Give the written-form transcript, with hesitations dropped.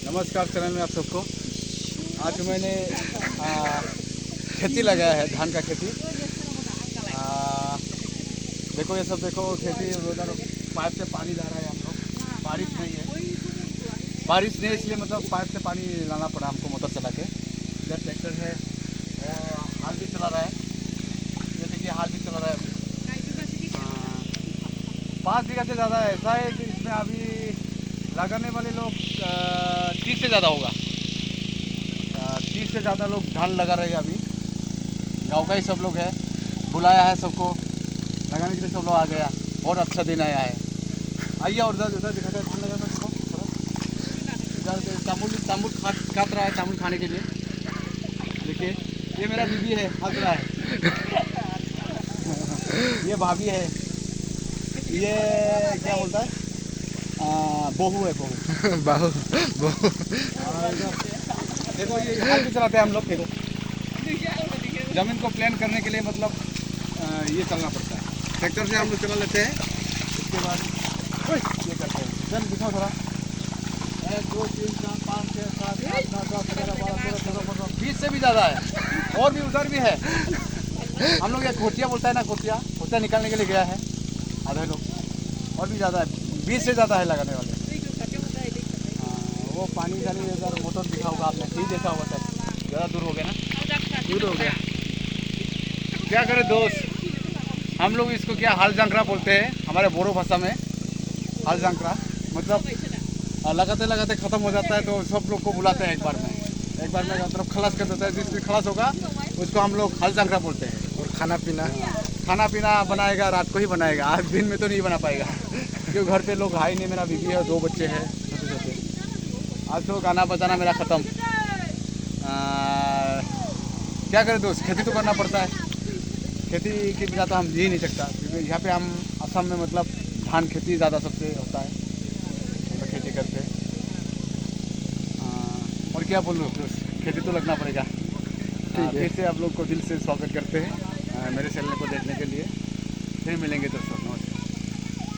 नमस्कार चैनल में आप सबको। आज मैंने खेती लगाया है, धान का खेती। देखो ये सब देखो खेती, उधर पाइप से पानी ला रहा है हम लोग। बारिश नहीं है, बारिश नहीं इसलिए मतलब पाइप से पानी लाना पड़ा हमको मोटर चला के। इधर ट्रैक्टर है और हाल भी चला रहा है, जैसे कि हाल भी चला रहा है अभी। 5 बीघा से ज़्यादा है। ऐसा है कि इसमें अभी लगाने वाले लोग 30 से ज़्यादा होगा। 30 से ज़्यादा लोग धान लगा रहे हैं अभी। गांव का ही सब लोग है, बुलाया है सबको लगाने के लिए। सब लोग आ गया, बहुत अच्छा दिन आया है। आइए और उधर उधर दिखाते हैं धान लगा सकते। इधर तामुल काट रहा है, तामुल खाने के लिए। देखिए ये मेरा बीबी है, हंस रहा है। ये भाभी है, ये क्या बोलता है, बहू है, बहू। बहू बहू। देखो ये हाल भी चलाते हैं हम लोग। देखो ज़मीन को प्लान करने के लिए मतलब ये चलना पड़ता है। ट्रैक्टर से हम लोग चला लेते हैं, उसके बाद ये करते हैं। चल दिखाओ थोड़ा। 1 2 3 4 5 6 7 8 9 10 11 12 13 14 15 20 से भी ज़्यादा है। और भी उधर भी है। हम लोग ये कोटिया बोलता है ना, कोटिया निकालने के लिए गया है आधे लोग। और भी ज़्यादा है, 20 से ज़्यादा है लगाने वाले। वो पानी का नहीं, इधर मोटर दिखा होगा आपने, नहीं देखा होगा सर, ज़्यादा दूर हो गया ना, दूर हो गया। क्या करें दोस्त, हम लोग इसको क्या हाल जांकरा बोलते हैं हमारे बोरो भाषा में। हाल जांकरा मतलब लगाते लगाते ख़त्म हो जाता है तो सब लोग को बुलाते हैं एक बार में मतलब खलास कर देता है। जिसमें खलास होगा उसको हम लोग हाल जांकरा बोलते हैं। और खाना पीना बनाएगा, रात को ही बनाएगा, आज दिन में तो नहीं बना पाएगा। क्योंकि घर पे लोग हाई नहीं, मेरा बीवी है, 2 बच्चे हैं छोटे छोटे। आज तो गाना बजाना मेरा ख़त्म। क्या करें दोस्त, खेती तो करना पड़ता है। खेती के बिना तो हम जी नहीं सकता, क्योंकि यहाँ पे हम असम में मतलब धान खेती ज़्यादा सबसे होता है, हम लोग खेती करते हैं। और क्या बोल रहे हो दोस्त, खेती तो लगना पड़ेगा। फिर से आप लोग को दिल से स्वागत करते हैं मेरे चैनल को देखने के लिए। फिर मिलेंगे दोस्तों, नमस्कार।